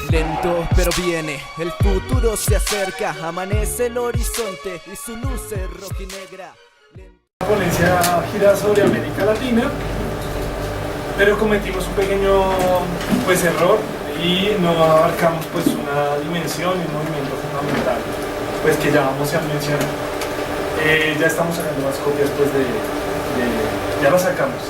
Lento pero viene, el futuro se acerca, amanece el horizonte y su luz es rojinegra. La ponencia gira sobre América Latina, pero cometimos un pequeño error y no abarcamos una dimensión y un movimiento fundamental que ya vamos a mencionar. Ya estamos sacando más copias ya las sacamos.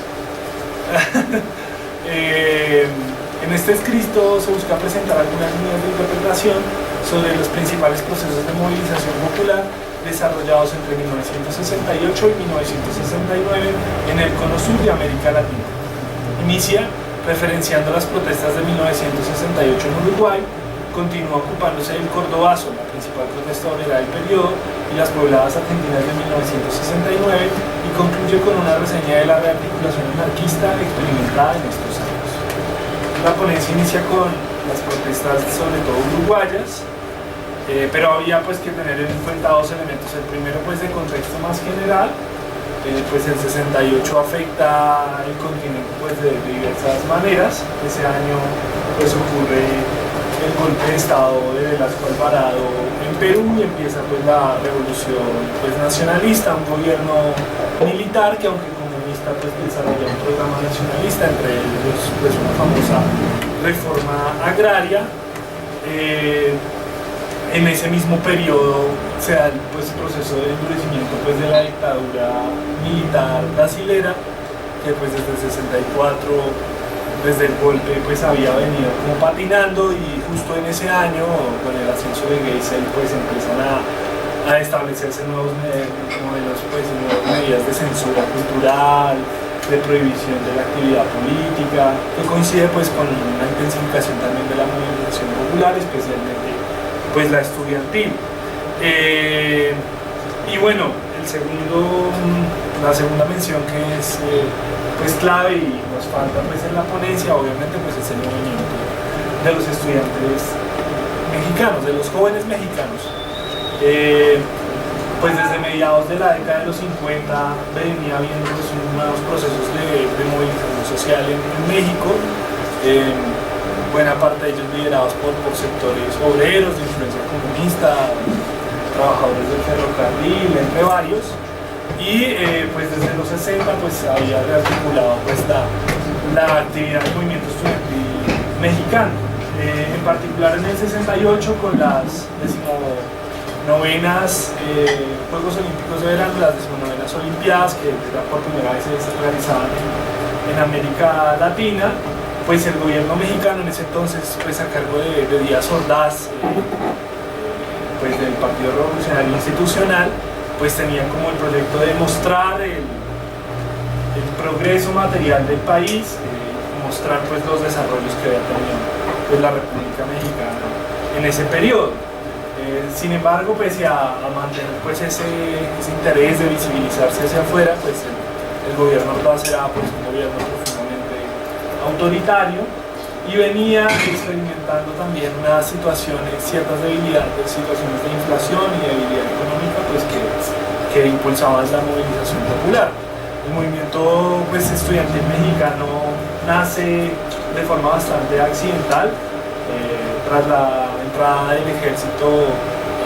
En este escrito se busca presentar algunas líneas de interpretación sobre los principales procesos de movilización popular desarrollados entre 1968 y 1969 en el cono sur de América Latina. Inicia referenciando las protestas de 1968 en Uruguay, continúa ocupándose del Cordobazo, la principal protesta obrera del periodo, y las pobladas argentinas de 1969, y concluye con una reseña de la rearticulación anarquista experimentada en estos años. La ponencia inicia con las protestas, sobre todo uruguayas, pero había que tener en cuenta dos elementos. El primero, de contexto más general, el 68 afecta el continente de diversas maneras. Ese año ocurre el golpe de estado de Velasco Alvarado en Perú y empieza la revolución nacionalista, un gobierno militar que, aunque comunista, desarrolla un programa nacionalista, entre ellos una famosa reforma agraria. En ese mismo periodo se da el proceso de endurecimiento de la dictadura militar brasilera, que desde el 64, desde el golpe, había venido patinando, y justo en ese año, con el ascenso de Geisel, empiezan a establecerse nuevos modelos, nuevas medidas de censura cultural, de prohibición de la actividad política, que coincide con una intensificación también de la movilización popular, especialmente la estudiantil. Y bueno, la segunda mención que es clave y nos falta en la ponencia, obviamente, es el movimiento de los estudiantes mexicanos, de los jóvenes mexicanos. Desde mediados de la década de los 50 venía habiendo nuevos procesos de movilización social en México, buena parte de ellos liderados por sectores obreros de influencia comunista, trabajadores del ferrocarril, entre varios, y desde los 60 había rearticulado la actividad del movimiento estudiantil mexicano, en particular en el 68 con las 19º Juegos Olímpicos de Verano, las 19º Olimpiadas, que por primera vez se realizaban en América Latina. El gobierno mexicano en ese entonces, a cargo de Díaz Ordaz, del Partido Revolucionario Institucional, tenía como el proyecto de mostrar el progreso material del país, mostrar los desarrollos que había tenido la República Mexicana en ese periodo. Sin embargo, pese a mantener ese interés de visibilizarse hacia afuera, el gobierno Ordaz era un gobierno profundamente autoritario, y venía experimentando también ciertas debilidades, situaciones de inflación y debilidad económica que impulsaban la movilización popular. El movimiento estudiantil mexicano nace de forma bastante accidental, tras la entrada del ejército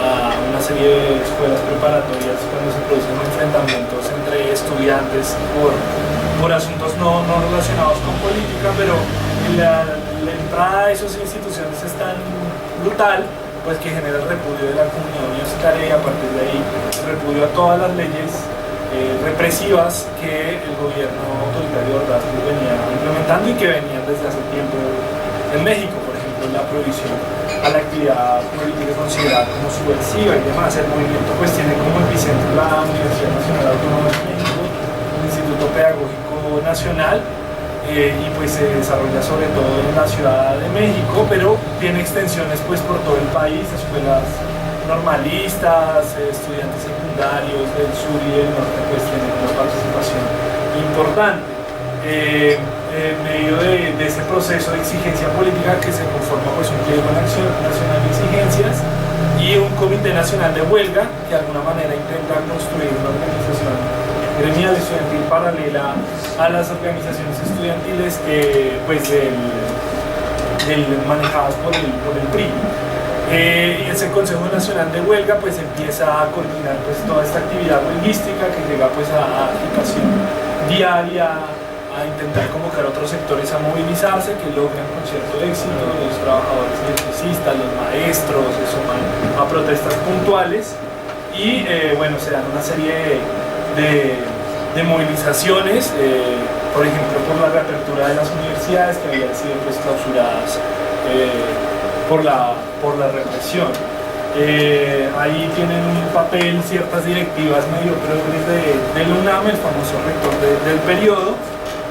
a una serie de escuelas preparatorias, cuando se producen enfrentamientos entre estudiantes por asuntos no relacionados con política, pero la entrada de esas instituciones es tan brutal que genera el repudio de la comunidad universitaria, y a partir de ahí el repudio a todas las leyes represivas que el gobierno autoritario Ordaz venía implementando y que venían desde hace tiempo en México. Por ejemplo, la prohibición a la actividad política considerada como subversiva y demás. El movimiento tiene como epicentro la Universidad Nacional Autónoma de México, el Instituto Pedagógico Nacional, y se desarrolla sobre todo en la Ciudad de México, pero tiene extensiones por todo el país, escuelas normalistas, estudiantes secundarios del sur y del norte tienen una participación importante. En medio de ese proceso de exigencia política que se conforma un pliego nacional de exigencias y un comité nacional de huelga que de alguna manera intenta construir una organización gremial estudiantil paralela a las organizaciones estudiantiles manejadas por el PRI. Ese Consejo Nacional de Huelga pues empieza a coordinar pues toda esta actividad huelguística que llega pues a agitación diaria, a intentar convocar a otros sectores a movilizarse, que logran con cierto éxito. Los trabajadores electricistas, los maestros se suman a protestas puntuales y bueno, se dan una serie de movilizaciones, por ejemplo por la reapertura de las universidades que habían sido pues clausuradas por la represión. Ahí tienen un papel ciertas directivas medio progres del UNAM, el famoso rector del periodo,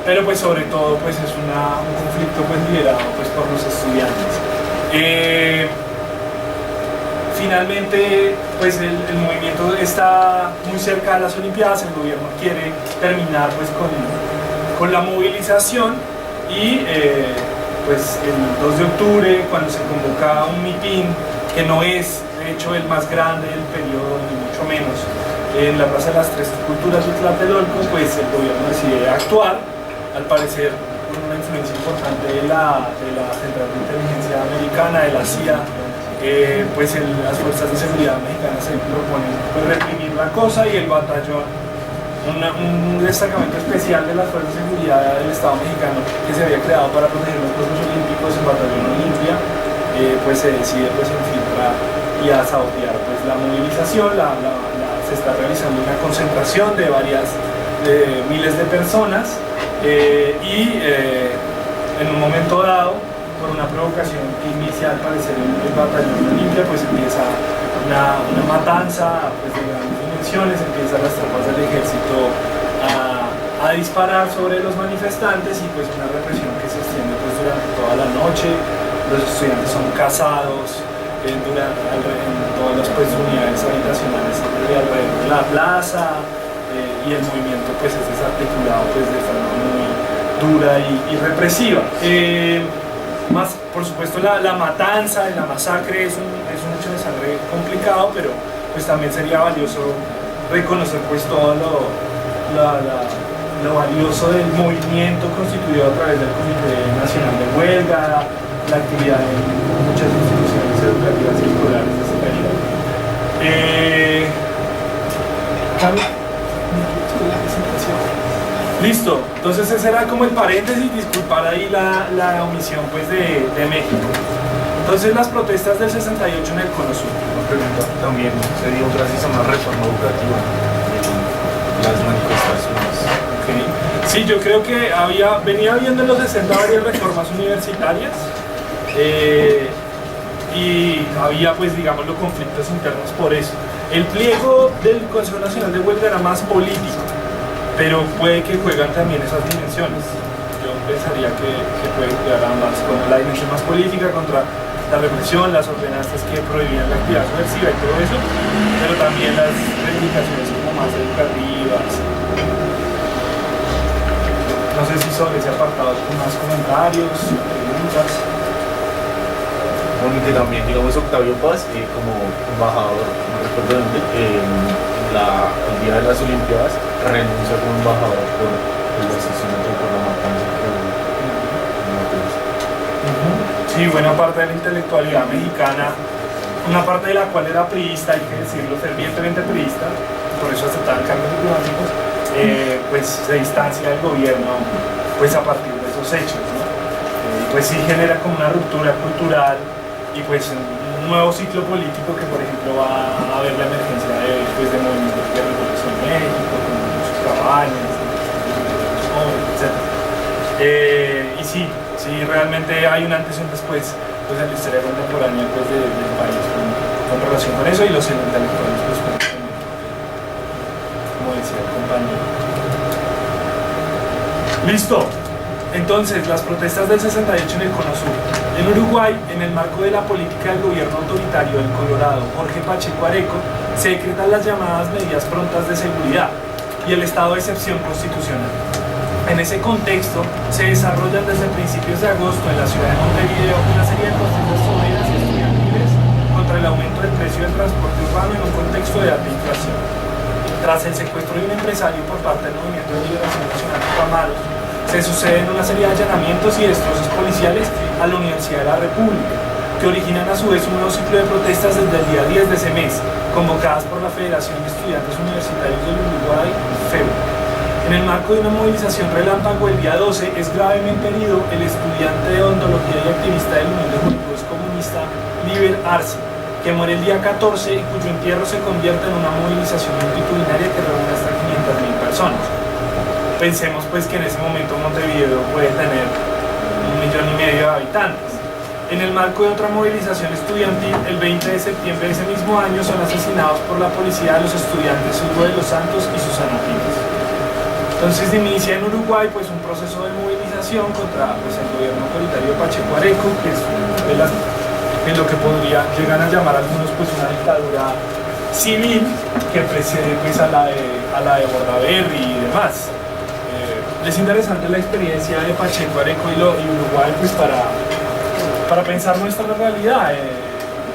pero pues sobre todo pues es un conflicto pues liderado pues por los estudiantes. Finalmente pues el movimiento está muy cerca de las Olimpiadas, el gobierno quiere terminar pues con la movilización y pues el 2 de octubre, cuando se convoca un mitin que no es de hecho el más grande del periodo, ni mucho menos, en la Plaza de las Tres Culturas de Tlatelolco, pues el gobierno decide actuar, al parecer con una influencia importante de la Central de Inteligencia Americana, de la CIA. Pues las fuerzas de seguridad mexicanas se proponen pues, reprimir la cosa, y el batallón, un destacamento especial de las fuerzas de seguridad del Estado mexicano que se había creado para proteger los Juegos Olímpicos, el batallón Olimpia, pues se decide pues infiltrar y a sabotear pues la movilización. Se está realizando una concentración de miles de personas y en un momento dado, por una provocación que inicia al parecer el batallón Olimpia, pues empieza una matanza pues, de grandes dimensiones, empiezan las tropas del ejército a disparar sobre los manifestantes y pues una represión que se extiende pues, durante toda la noche. Los estudiantes son cazados en todas las pues, unidades habitacionales alrededor de la plaza, y el movimiento pues, es desarticulado pues, de forma muy dura y represiva. Más, por supuesto, la matanza y la masacre es un hecho de sangre complicado, pero pues también sería valioso reconocer pues todo lo valioso del movimiento constituido a través del Comité Nacional de Huelga, la actividad en muchas instituciones educativas y escolares de ese periodo. Listo, entonces ese era como el paréntesis, disculpar ahí la omisión pues de México. Entonces las protestas del 68 en el Cono Sur. Una pregunta, también se dio gracias a una reforma educativa las manifestaciones. Okay. Sí, yo creo que venía habiendo en los 60 varias reformas universitarias y había pues digamos los conflictos internos por eso. El pliego del Consejo Nacional de Huelga era más político, pero puede que juegan también esas dimensiones. Yo pensaría que puede jugar ambas, con la dimensión más política contra la represión, las ordenanzas que prohibían la actividad subversiva y todo eso, pero también las reivindicaciones como más educativas. No sé si sobre ese apartado con más comentarios, preguntas. Bueno, que también, digamos, Octavio Paz, como embajador, no recuerdo dónde, el día de las Olimpiadas, renuncia como embajador por el asesinato, por la matanza que Sí, buena parte de la intelectualidad mexicana, una parte de la cual era priista, hay que decirlo, fervientemente priista, por eso aceptaban cargos diplomáticos, pues se distancia del gobierno pues a partir de esos hechos, ¿no? Pues sí genera como una ruptura cultural y pues un nuevo ciclo político que por ejemplo va a haber la emergencia de movimientos de revolución en México, con sus cabañas, etc. Y sí, realmente hay un antes y un después pues, en la historia contemporánea pues, del país con relación con eso, y los intelectuales pues, como decía el compañero. Listo. Entonces, las protestas del 68 en el Cono Sur. En Uruguay, en el marco de la política del gobierno autoritario del Colorado, Jorge Pacheco Areco, se decretan las llamadas medidas prontas de seguridad y el estado de excepción constitucional. En ese contexto, se desarrollan desde principios de agosto en la ciudad de Montevideo una serie de protestas obreras y estudiantiles contra el aumento del precio del transporte urbano en un contexto de alta inflación. Tras el secuestro de un empresario por parte del Movimiento de Liberación Nacional Tupamaros, se suceden una serie de allanamientos y destrozos policiales a la Universidad de la República, que originan a su vez un nuevo ciclo de protestas desde el día 10 de ese mes, convocadas por la Federación de Estudiantes Universitarios del Uruguay, FEU. En el marco de una movilización relámpago el día 12 es gravemente herido el estudiante de odontología y activista del Unión de Juventudes Comunista, Liber Arce, que muere el día 14 y cuyo entierro se convierte en una movilización multitudinaria que reúne hasta 500.000 personas. Pensemos pues que en ese momento Montevideo puede tener 1,5 millones de habitantes. En el marco de otra movilización estudiantil, el 20 de septiembre de ese mismo año son asesinados por la policía los estudiantes Hugo de los Santos y Susana Pires. Entonces inicia en Uruguay pues un proceso de movilización contra pues, el gobierno autoritario de Pacheco Areco, que es en lo que podría llegar a llamar algunos pues una dictadura civil que precede pues a la de Bordaberry y demás. Es interesante la experiencia de Pacheco Areco y Uruguay pues para pensar nuestra realidad.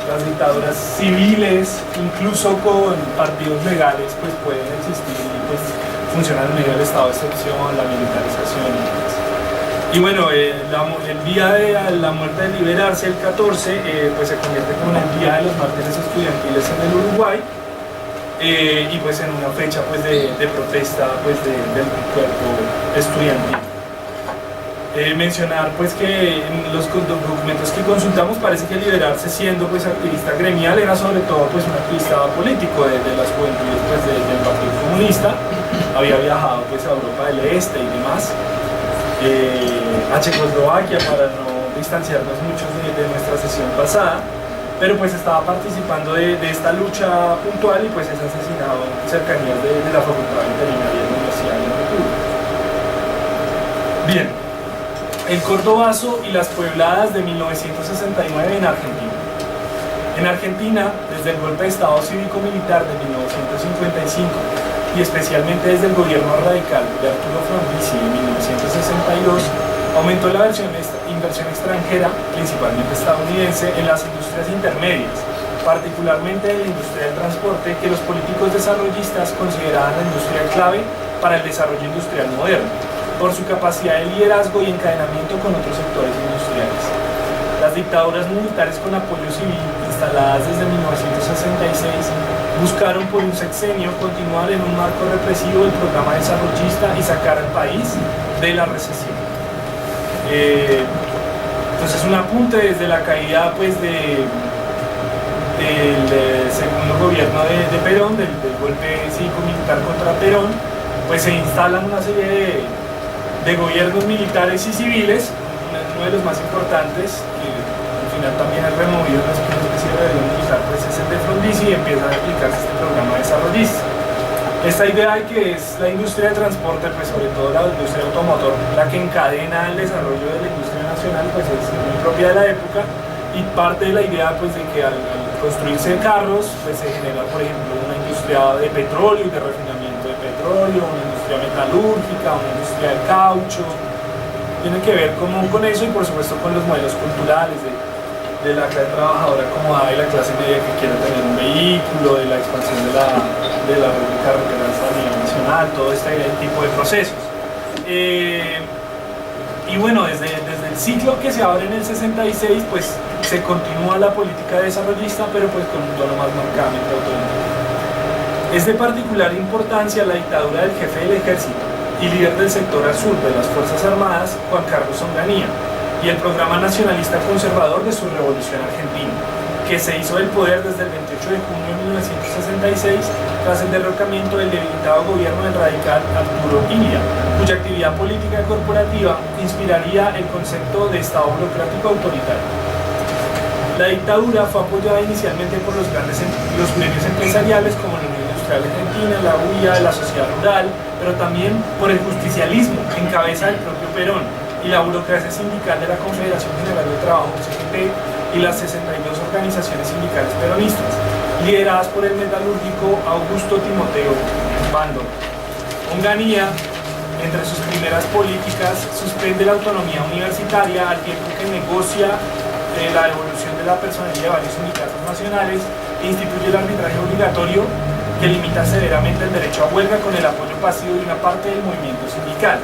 Las dictaduras civiles, incluso con partidos legales, pues pueden existir y pues funcionar en medio del estado de excepción, la militarización y demás. Y bueno, el día de la muerte de Liber Arce, el 14, pues se convierte como en el día de los mártires estudiantiles en el Uruguay, y pues en una fecha pues de protesta pues del cuerpo estudiantil. Mencionar pues que en los documentos que consultamos parece que Liber Arce, siendo pues activista gremial, era sobre todo pues un activista político de las juventudes pues del Partido Comunista. Había viajado pues a Europa del Este y demás, a Checoslovaquia, para no distanciarnos mucho de nuestra sesión pasada, pero pues estaba participando de esta lucha puntual y pues es asesinado en cercanías de la Facultad Veterinaria de la Universidad de la República. Bien. El Cordobazo y las Puebladas de 1969 en Argentina. En Argentina, desde el golpe de Estado cívico-militar de 1955 y especialmente desde el gobierno radical de Arturo Frondizi en 1962, aumentó la inversión extranjera, principalmente estadounidense, en las industrias intermedias, particularmente en la industria del transporte, que los políticos desarrollistas consideraban la industria clave para el desarrollo industrial moderno, por su capacidad de liderazgo y encadenamiento con otros sectores industriales. Las dictaduras militares con apoyo civil, instaladas desde 1966, buscaron por un sexenio continuar en un marco represivo el programa desarrollista y sacar al país de la recesión. Entonces un apunte desde la caída pues, del segundo gobierno de Perón, del golpe cívico-militar contra Perón, pues se instalan una serie de gobiernos militares y civiles. Uno de los más importantes, que al final también es removido después de que se rebelión militar, pues es el de Frondizi, y empieza a aplicarse este programa desarrollista. Esta idea de que es la industria de transporte, pues sobre todo la industria automotor, la que encadena el desarrollo de la industria nacional, pues es muy propia de la época, y parte de la idea pues de que al construirse carros, pues se genera por ejemplo una industria de petróleo y de refinamiento de petróleo, una industria metalúrgica, una industria del caucho. Tiene que ver con eso y por supuesto con los modelos culturales de la clase trabajadora acomodada y la clase media que quiere tener un vehículo, de la expansión de la red de carreteras a nivel nacional, todo este tipo de procesos. Y bueno, desde el ciclo que se abre en el 66, pues se continúa la política desarrollista, pero pues con un tono más marcadamente autonómico. Es de particular importancia la dictadura del jefe del ejército y líder del sector azul de las Fuerzas Armadas, Juan Carlos Onganía, y el programa nacionalista conservador de su revolución argentina, que se hizo del poder desde el 28 de junio de 1966 tras el derrocamiento del debilitado gobierno del radical Arturo Illia, cuya actividad política y corporativa inspiraría el concepto de Estado burocrático autoritario. La dictadura fue apoyada inicialmente por los gremios empresariales como la Unión Industrial Argentina, la UIA, la Sociedad Rural, pero también por el justicialismo en cabeza del propio Perón y la burocracia sindical de la Confederación General del Trabajo, CGT, y las 62 organizaciones sindicales peronistas, lideradas por el metalúrgico Augusto Timoteo Bando. Onganía, entre sus primeras políticas, suspende la autonomía universitaria al tiempo que negocia la devolución de la personería de varios sindicatos nacionales instituye el arbitraje obligatorio que limita severamente el derecho a huelga con el apoyo pasivo de una parte del movimiento sindical.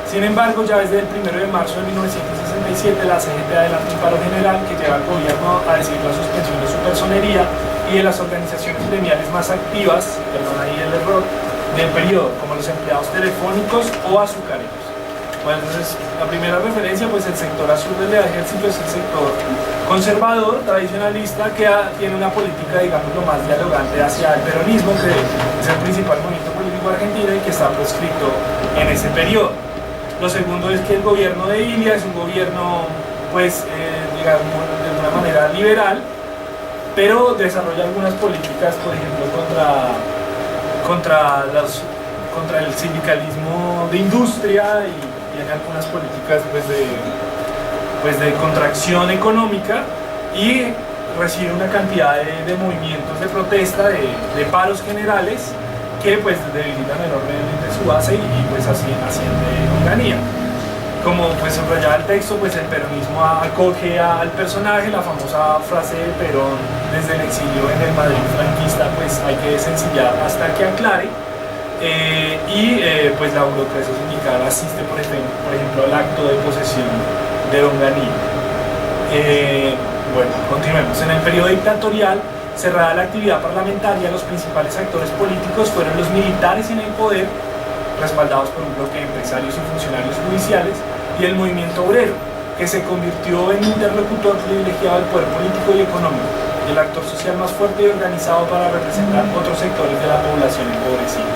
Sin embargo, ya desde el 1 de marzo de 1967 la CGT adelanta un paro general que lleva al gobierno a decidir la suspensión de su personería y de las organizaciones gremiales más activas, perdón ahí el error, del periodo, como los empleados telefónicos o azucareros. Bueno, entonces, la primera referencia, pues el sector azul del ejército es el sector conservador, tradicionalista, que tiene una política, digamos, lo más dialogante hacia el peronismo, que es el principal movimiento político argentino y que está proscrito en ese periodo. Lo segundo es que el gobierno de Ilia es un gobierno, pues, digamos, de alguna manera liberal, pero desarrolla algunas políticas, por ejemplo, contra el sindicalismo de industria y tiene algunas políticas pues de contracción económica y recibe una cantidad de movimientos de protesta, de paros generales que pues debilitan enormemente su base y pues así asciende Onganía. Como pues subrayaba el texto, pues el peronismo acoge al personaje, la famosa frase de Perón desde el exilio en el Madrid franquista, pues hay que sencillar hasta que aclare. Pues la burocracia sindical asiste, por ejemplo, al acto de posesión de Onganía. Bueno, continuemos. En el periodo dictatorial, cerrada la actividad parlamentaria, los principales actores políticos fueron los militares en el poder, respaldados por un bloque de empresarios y funcionarios judiciales, y el movimiento obrero, que se convirtió en interlocutor privilegiado del poder político y económico, el actor social más fuerte y organizado para representar otros sectores de la población empobrecida.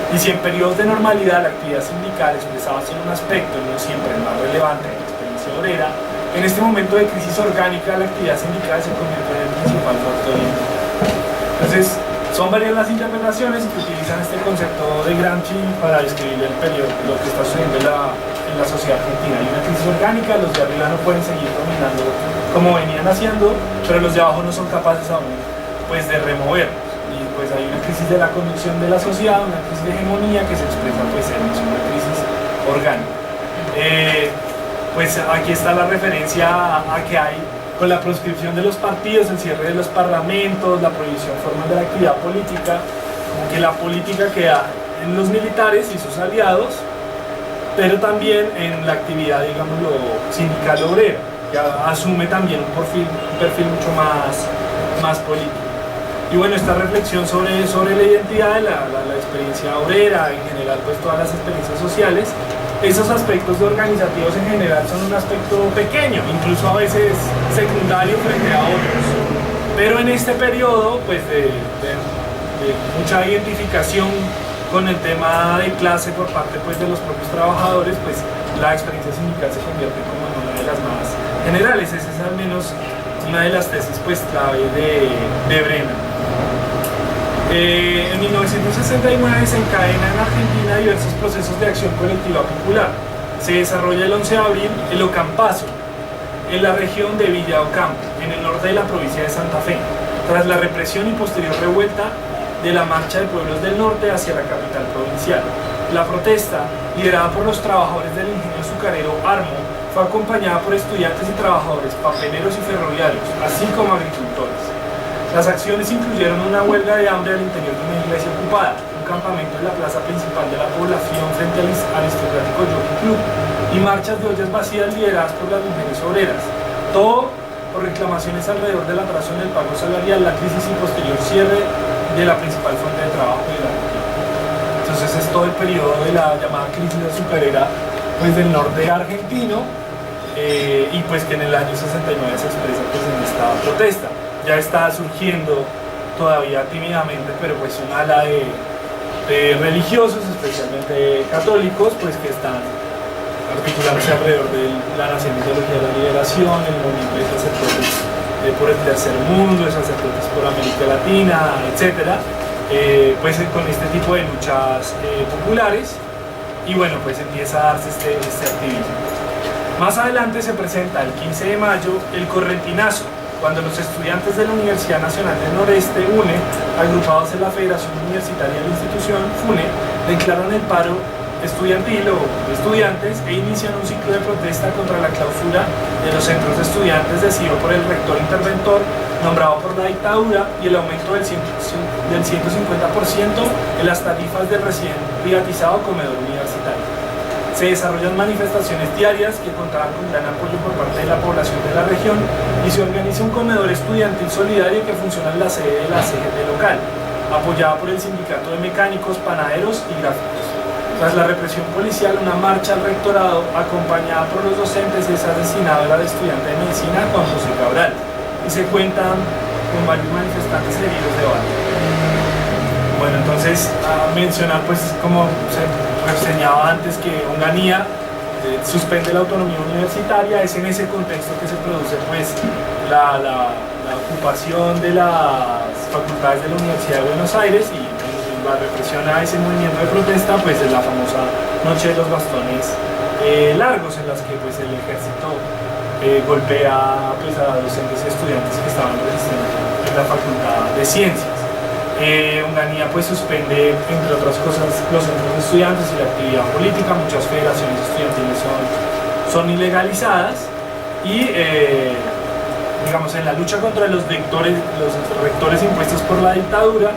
Y si en periodos de normalidad la actividad sindical expresaba solo un aspecto y no siempre el más relevante de la experiencia obrera, en este momento de crisis orgánica la actividad sindical se convierte en el principal factor de influencia. Entonces, son varias las interpretaciones que utilizan este concepto de Gramsci para describir el periodo, lo que está sucediendo en la sociedad argentina. Hay una crisis orgánica, los de arriba no pueden seguir dominando como venían haciendo, pero los de abajo no son capaces aún pues, de remover. Y pues hay una crisis de la conducción de la sociedad, una crisis de hegemonía que se expresa pues en una crisis orgánica. Pues aquí está la referencia a que hay con la proscripción de los partidos, el cierre de los parlamentos, la prohibición formal de la actividad política, como que la política queda en los militares y sus aliados, pero también en la actividad, digámoslo, sindical obrera, que asume también un perfil mucho más político. Y bueno, esta reflexión sobre la identidad, la experiencia obrera, en general, pues todas las experiencias sociales, esos aspectos organizativos en general son un aspecto pequeño, incluso a veces secundario frente a otros. Pero en este periodo, pues de mucha identificación con el tema de clase por parte pues, de los propios trabajadores, pues la experiencia sindical se convierte como en una de las más generales. Esa es al menos una de las tesis pues clave de Brennan. En 1969 se encadenan en Argentina diversos procesos de acción colectiva popular. Se desarrolla el 11 de abril el Ocampazo, en la región de Villa Ocampo, en el norte de la provincia de Santa Fe, tras la represión y posterior revuelta de la marcha de pueblos del norte hacia la capital provincial. La protesta, liderada por los trabajadores del ingenio azucarero Armo, fue acompañada por estudiantes y trabajadores papeleros y ferroviarios, así como agricultores. Las acciones incluyeron una huelga de hambre al interior de una iglesia ocupada, un campamento en la plaza principal de la población frente al aristocrático Jockey Club y marchas de ollas vacías lideradas por las mujeres obreras. Todo por reclamaciones alrededor del atraso en el pago salarial, la crisis y posterior cierre de la principal fuente de trabajo de la región. Entonces es todo el periodo de la llamada crisis azucarera pues, del norte argentino y pues que en el año 69 se expresa pues, en esta protesta. Ya está surgiendo todavía tímidamente, pero pues un ala de religiosos, especialmente católicos, pues que están articulándose alrededor de la naciente ideología de la liberación, el movimiento de sacerdotes por el tercer mundo, de sacerdotes por América Latina, etc. Pues con este tipo de luchas populares, y bueno, pues empieza a darse este activismo. Más adelante se presenta el 15 de mayo el Correntinazo, cuando los estudiantes de la Universidad Nacional del Noreste, UNE, agrupados en la Federación Universitaria de la Institución, FUNE, declaran el paro estudiantil o estudiantes e inician un ciclo de protesta contra la clausura de los centros de estudiantes decidido por el rector interventor nombrado por la dictadura y el aumento del 150% en las tarifas del recién privatizado comedor universitario. Se desarrollan manifestaciones diarias que contaban con gran apoyo por parte de la población de la región y se organiza un comedor estudiantil solidario que funciona en la sede de la CGT local, apoyada por el Sindicato de Mecánicos, Panaderos y Gráficos. Tras la represión policial, una marcha al rectorado acompañada por los docentes es asesinado el estudiante de medicina Juan José Cabral y se cuentan con varios manifestantes heridos de bala. Bueno, entonces a mencionar, pues como se reseñaba antes, que Onganía suspende la autonomía universitaria. Es en ese contexto que se produce pues la ocupación de las facultades de la Universidad de Buenos Aires y la represión a ese movimiento de protesta, pues es la famosa Noche de los Bastones largos, en las que pues el ejército golpea pues a docentes y estudiantes que estaban resistiendo en la Facultad de Ciencias. Onganía pues suspende, entre otras cosas, los centros de estudiantes y la actividad política. Muchas federaciones estudiantiles son ilegalizadas y digamos, en la lucha contra los rectores impuestos por la dictadura,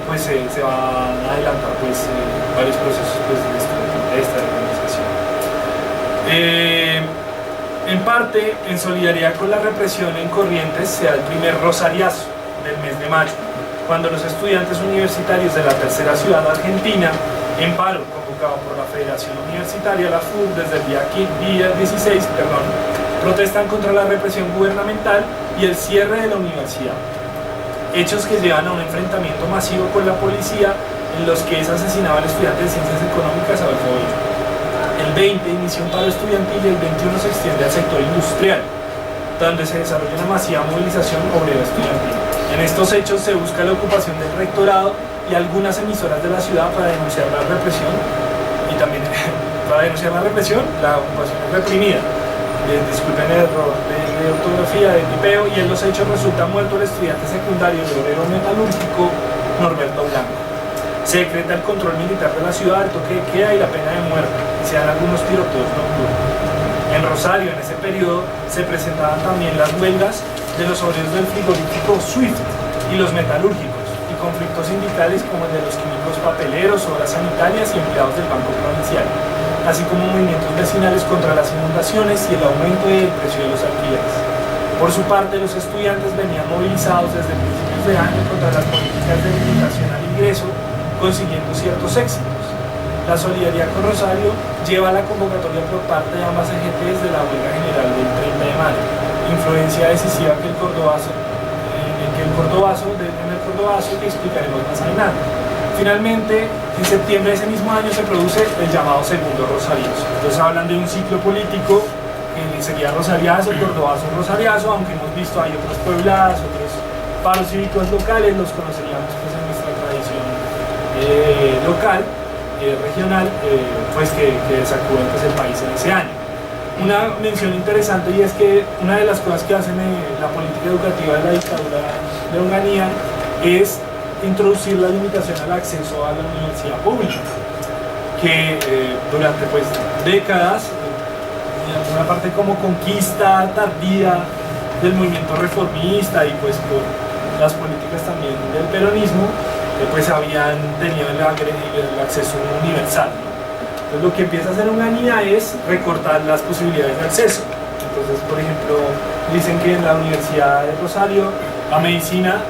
pues se van a adelantar pues varios procesos pues, de esta organización. En parte, en solidaridad con la represión en Corrientes, se da el primer rosariazo del mes de mayo, cuando los estudiantes universitarios de la tercera ciudad argentina, en paro convocado por la Federación Universitaria, la FUB, desde el día 16, protestan contra la represión gubernamental y el cierre de la universidad. Hechos que llevan a un enfrentamiento masivo con la policía, en los que es asesinado al estudiante de Ciencias Económicas, Adolfo Bello. El 20 inicia un paro estudiantil y el 21 se extiende al sector industrial, donde se desarrolla una masiva movilización obrera estudiantil. En estos hechos se busca la ocupación del rectorado y algunas emisoras de la ciudad para denunciar la represión y también para denunciar la represión, la ocupación es reprimida. Disculpen el error de ortografía, de tipeo, y en los hechos resulta muerto el estudiante secundario de obrero metalúrgico Norberto Blanco. Se decreta el control militar de la ciudad, el toque de queda y la pena de muerte, y se dan algunos tiroteos nocturnos. En Rosario, en ese periodo, se presentaban también las huelgas de los obreros del frigorífico Swift y los metalúrgicos, y conflictos sindicales como el de los químicos papeleros, obras sanitarias y empleados del Banco Provincial, así como movimientos vecinales contra las inundaciones y el aumento del precio de los alquileres. Por su parte, los estudiantes venían movilizados desde principios de año contra las políticas de limitación al ingreso, consiguiendo ciertos éxitos. La solidaridad con Rosario lleva a la convocatoria por parte de ambas CGTs de la huelga general del 30 de mayo, influencia decisiva en el cordobazo que explicaremos más adelante. Finalmente, en septiembre de ese mismo año se produce el llamado segundo rosariazo. Entonces hablan de un ciclo político que sería rosariazo, cordobazo, rosariazo, aunque hemos visto hay otras puebladas, otros paros cívicos locales, los conoceríamos pues en nuestra tradición local, regional, pues que sacuden pues, el país en ese año. Una mención interesante, y es que una de las cosas que hacen la política educativa de la dictadura de Onganía es introducir la limitación al acceso a la universidad pública, que durante pues décadas, en alguna parte como conquista tardía del movimiento reformista y pues por las políticas también del peronismo, pues habían tenido el acceso universal, ¿no? Entonces lo que empieza a hacer Onganía es recortar las posibilidades de acceso. Entonces, por ejemplo, dicen que en la Universidad de Rosario a medicina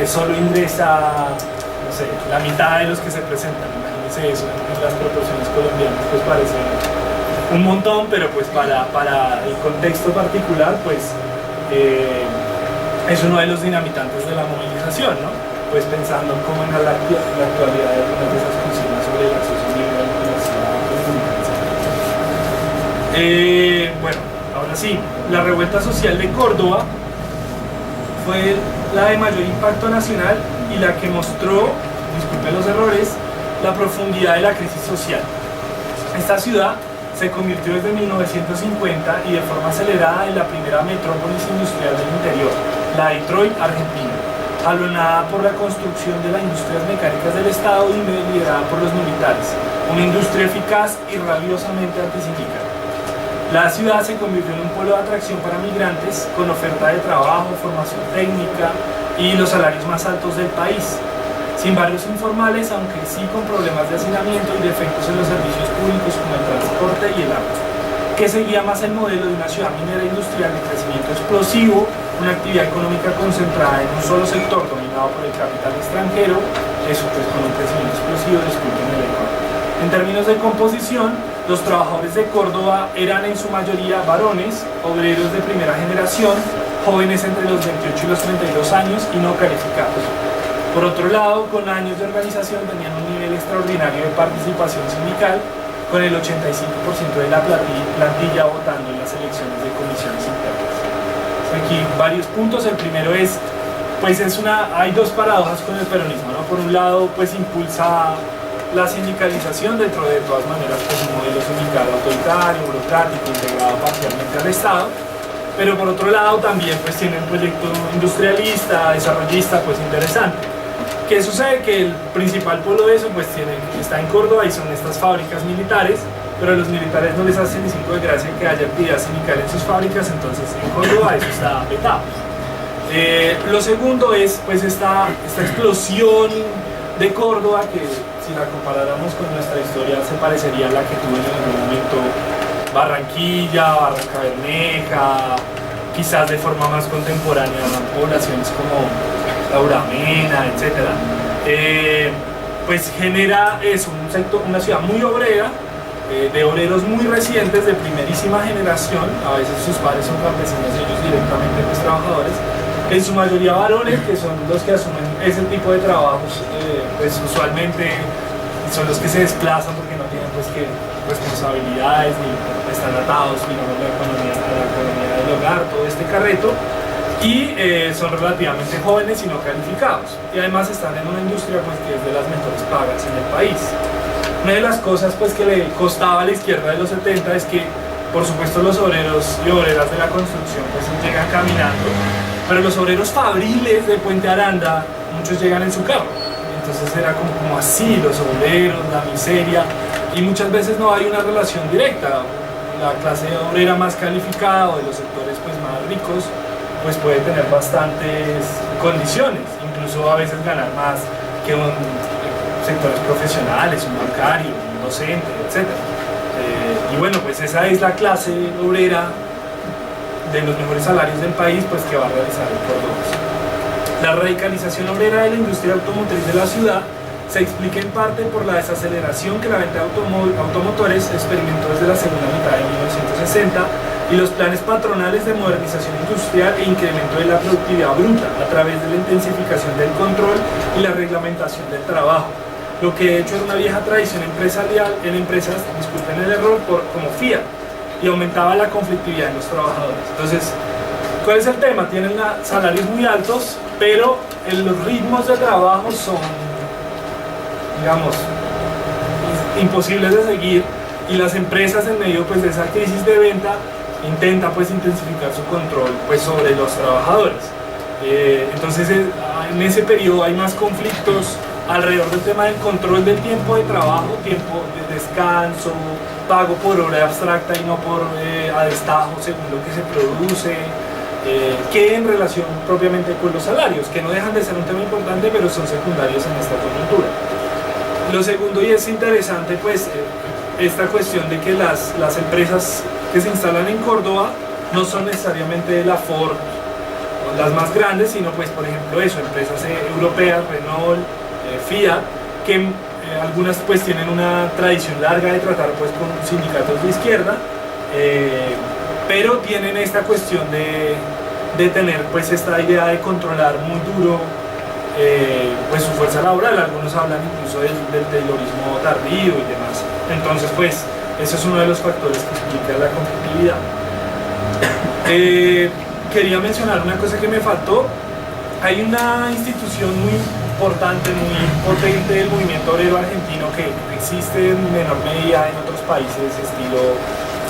solo ingresa, no sé, la mitad de los que se presentan. Imagínense eso en las proporciones colombianas, pues parece un montón, pero pues para el contexto particular, pues es uno de los dinamitantes de la movilización, ¿no? Pues pensando cómo en la actualidad de algunas de esas consignas sobre el acceso libre a la universidad. Bueno, ahora sí, la revuelta social de Córdoba fue la de mayor impacto nacional y la que mostró, disculpen los errores, la profundidad de la crisis social. Esta ciudad se convirtió desde 1950 y de forma acelerada en la primera metrópolis industrial del interior, la Detroit, Argentina, alonada por la construcción de las industrias mecánicas del Estado y liderada por los militares, una industria eficaz y rabiosamente antisindicada. La ciudad se convirtió en un polo de atracción para migrantes con oferta de trabajo, formación técnica, y los salarios más altos del país. Sin barrios informales, aunque sí con problemas de hacinamiento y defectos en los servicios públicos como el transporte y el agua, que seguía más el modelo de una ciudad minera industrial de crecimiento explosivo, una actividad económica concentrada en un solo sector dominado por el capital extranjero, eso pues con un crecimiento explosivo, disculpen el lenguaje. En términos de composición, los trabajadores de Córdoba eran en su mayoría varones, obreros de primera generación, jóvenes entre los 28 y los 32 años y no calificados. Por otro lado, con años de organización tenían un nivel extraordinario de participación sindical, con el 85% de la plantilla votando en las elecciones de comisiones internas. Aquí varios puntos. El primero es, pues hay dos paradojas con el peronismo, ¿no? Por un lado, pues impulsa la sindicalización dentro de todas maneras, pues un modelo sindical autoritario, burocrático, integrado parcialmente al Estado, pero por otro lado también pues tiene un proyecto industrialista, desarrollista, pues interesante. ¿Qué sucede? Que el principal polo de eso pues está en Córdoba y son estas fábricas militares, pero a los militares no les hace ni cinco de gracia que haya actividad sindical en sus fábricas, entonces en Córdoba eso está vetado. Lo segundo es pues esta explosión de Córdoba que si la comparáramos con nuestra historia se parecería a la que tuvo en algún momento Barranquilla, Barranca Bermeja, quizás de forma más contemporánea poblaciones como La Uramena, etc. Pues genera eso, una ciudad muy obrera, de obreros muy recientes, de primerísima generación, a veces sus padres son campesinos y ellos directamente pues trabajadores, en su mayoría varones, que son los que asumen ese tipo de trabajos, pues usualmente son los que se desplazan porque no tienen pues que responsabilidades ni están atados, digamos, a la economía del hogar, todo este carreto, y son relativamente jóvenes y no calificados, y además están en una industria pues que es de las mejores pagas en el país. Una de las cosas pues que le costaba a la izquierda de los 70 es que por supuesto los obreros y obreras de la construcción pues llegan caminando, pero los obreros fabriles de Puente Aranda, muchos llegan en su carro. Entonces era como así, los obreros, la miseria, y muchas veces no hay una relación directa. La clase obrera más calificada o de los sectores pues más ricos pues puede tener bastantes condiciones, incluso a veces ganar más que sectores profesionales, un bancario, un docente, etc. Y bueno, pues esa es la clase obrera de los mejores salarios del país pues que va a realizar el Córdoba. La radicalización obrera de la industria automotriz de la ciudad se explica en parte por la desaceleración que la venta de automotores experimentó desde la segunda mitad de 1960 y los planes patronales de modernización industrial e incremento de la productividad bruta a través de la intensificación del control y la reglamentación del trabajo, lo que de hecho era una vieja tradición empresarial en empresas, disculpen el error, como Fiat, y aumentaba la conflictividad en los trabajadores. Entonces, ¿cuál es el tema? Tienen salarios muy altos, pero los ritmos de trabajo son, digamos, imposibles de seguir, y las empresas en medio pues, de esa crisis de venta intentan pues, intensificar su control pues, sobre los trabajadores. Entonces en ese periodo hay más conflictos alrededor del tema del control del tiempo de trabajo, tiempo de descanso, pago por hora abstracta y no por a destajo según lo que se produce, que en relación propiamente con los salarios, que no dejan de ser un tema importante pero son secundarios en esta coyuntura. Lo segundo, y es interesante, pues esta cuestión de que las empresas que se instalan en Córdoba no son necesariamente la Ford o las más grandes, sino pues por ejemplo eso, empresas europeas, Renault, Fiat, que algunas pues tienen una tradición larga de tratar pues con sindicatos de izquierda, pero tienen esta cuestión de tener pues esta idea de controlar muy duro pues su fuerza laboral. Algunos hablan incluso del taylorismo tardío y demás. Entonces pues eso es uno de los factores que explica la conflictividad. Quería mencionar una cosa que me faltó. Hay una institución muy importante, muy potente del movimiento obrero argentino que existe en menor medida en otros países, estilo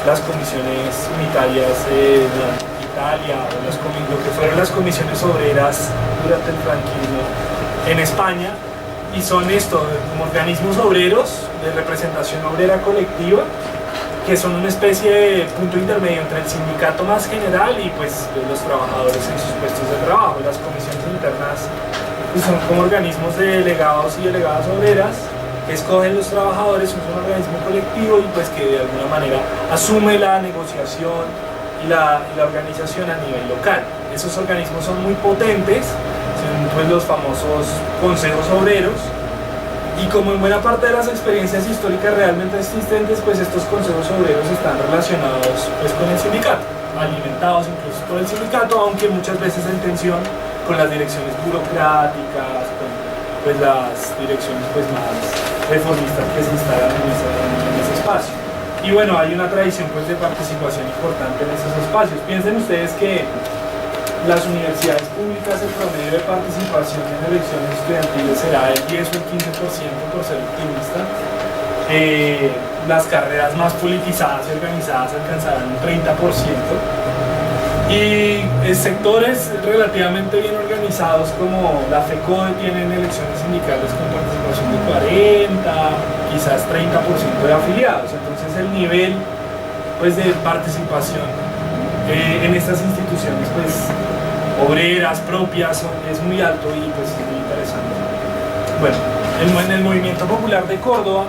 las comisiones unitarias de Italia o lo que fueron las comisiones obreras durante el franquismo en España, y son como organismos obreros de representación obrera colectiva que son una especie de punto intermedio entre el sindicato más general y pues los trabajadores en sus puestos de trabajo. Las comisiones internas pues, son como organismos de delegados y delegadas obreras que escogen los trabajadores, es un organismo colectivo y pues que de alguna manera asume la negociación y la organización a nivel local. Esos organismos son muy potentes, son pues los famosos consejos obreros. Y como en buena parte de las experiencias históricas realmente existentes, pues estos consejos obreros están relacionados pues, con el sindicato, alimentados incluso por el sindicato, aunque muchas veces en tensión con las direcciones burocráticas, con pues, las direcciones pues, más reformistas que se instalan en ese espacio. Y bueno, hay una tradición pues, de participación importante en esos espacios. Piensen ustedes que las universidades públicas, el promedio de participación en elecciones estudiantiles será del 10 o el 15% por ser optimista. Las carreras más politizadas y organizadas alcanzarán un 30%. Y sectores relativamente bien organizados como la FECODE tienen elecciones sindicales con participación de 40, quizás 30% de afiliados. Entonces el nivel pues, de participación en estas instituciones pues, obreras propias es muy alto y pues es muy interesante. Bueno, en el movimiento popular de Córdoba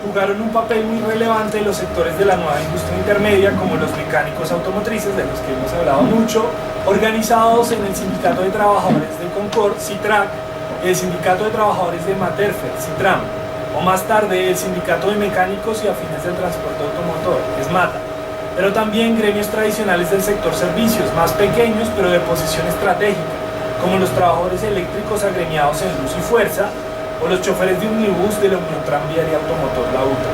jugaron un papel muy relevante los sectores de la nueva industria intermedia como los mecánicos automotrices, de los que hemos hablado mucho, organizados en el Sindicato de Trabajadores de Concord, CITRAC, el Sindicato de Trabajadores de Materfer, CITRAM, o más tarde el Sindicato de Mecánicos y Afines del Transporte Automotor, SMATA. Pero también gremios tradicionales del sector servicios, más pequeños pero de posición estratégica, como los trabajadores eléctricos agremiados en Luz y Fuerza, o los choferes de omnibus de la Unión Tranviaria Automotor, la UTA.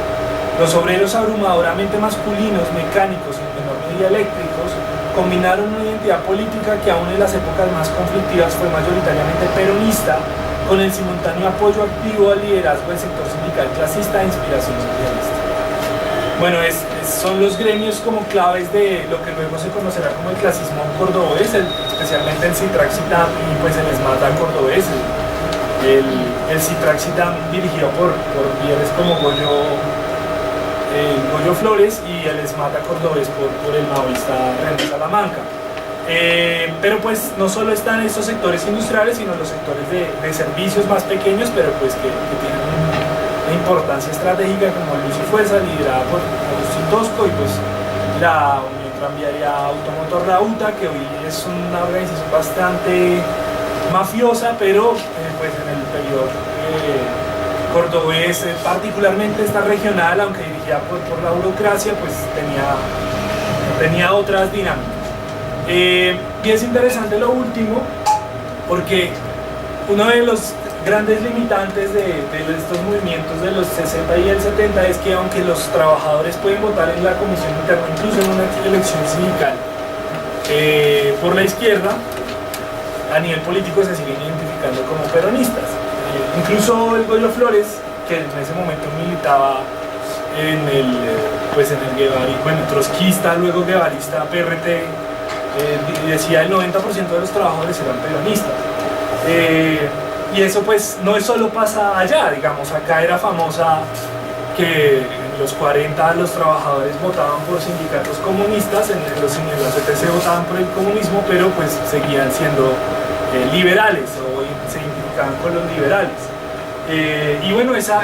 Los obreros abrumadoramente masculinos, mecánicos y en menor medida eléctricos, combinaron una identidad política que aún en las épocas más conflictivas fue mayoritariamente peronista, con el simultáneo apoyo activo al liderazgo del sector sindical clasista de inspiración socialista. Bueno, son los gremios como claves de lo que luego se conocerá como el clasismo cordobés, especialmente el CITRAC-CITAM y pues el SMATA cordobés, el CITRAC-CITAM dirigido por líderes como Goyo Flores y el SMATA cordobés por el maoísta René Salamanca. Pero pues no solo están estos sectores industriales, sino los sectores de servicios más pequeños, pero pues que tienen una importancia estratégica como Luz y Fuerza, liderada por Agustín Tosco, y pues la Unión Tranviaria Automotor, la UTA, que hoy es una organización bastante mafiosa, pero pues en el periodo cordobés, particularmente esta regional, aunque dirigida por la burocracia, pues tenía otras dinámicas. Y es interesante lo último, porque uno de los grandes limitantes de estos movimientos de los 60 y el 70 es que aunque los trabajadores pueden votar en la comisión interna, incluso en una elección sindical, por la izquierda, a nivel político se siguen identificando como peronistas. Incluso el Goyo Flores, que en ese momento militaba en el guevarismo, bueno, trotskista, luego guevarista, PRT, decía el 90% de los trabajadores eran peronistas. Y eso pues no solo pasa allá, digamos, acá era famosa que en los 40 los trabajadores votaban por sindicatos comunistas, en la CTC votaban por el comunismo, pero pues seguían siendo liberales o se identificaban con los liberales. Y bueno, esa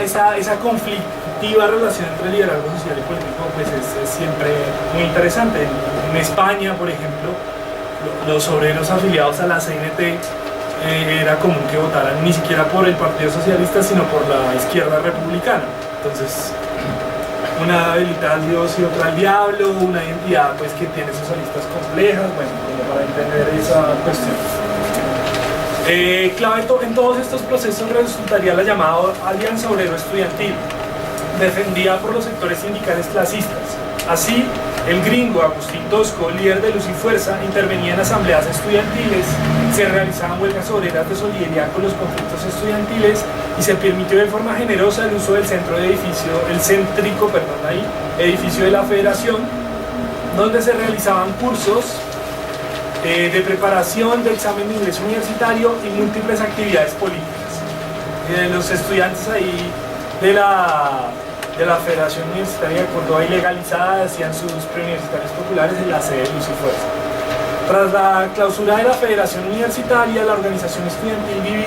conflictiva relación entre liderazgo social y político pues es siempre muy interesante. En España, por ejemplo, los obreros afiliados a la CNT era común que votaran ni siquiera por el Partido Socialista, sino por la izquierda republicana. Entonces, una debilidad al Dios y otra al diablo, una identidad pues, que tiene socialistas complejas, bueno, como para entender esa cuestión. Clave en todos estos procesos resultaría la llamada Alianza Obrero Estudiantil, defendida por los sectores sindicales clasistas. Así, el gringo Agustín Tosco, líder de Luz y Fuerza, intervenía en asambleas estudiantiles, se realizaban huelgas obreras de solidaridad con los conflictos estudiantiles y se permitió de forma generosa el uso del céntrico edificio de la Federación, donde se realizaban cursos de preparación de examen de ingreso universitario y múltiples actividades políticas. Los estudiantes ahí de la de la Federación Universitaria de Córdoba ilegalizada, hacían sus preuniversitarios populares en la sede de Luz y Fuerza. Tras la clausura de la Federación Universitaria, la organización estudiantil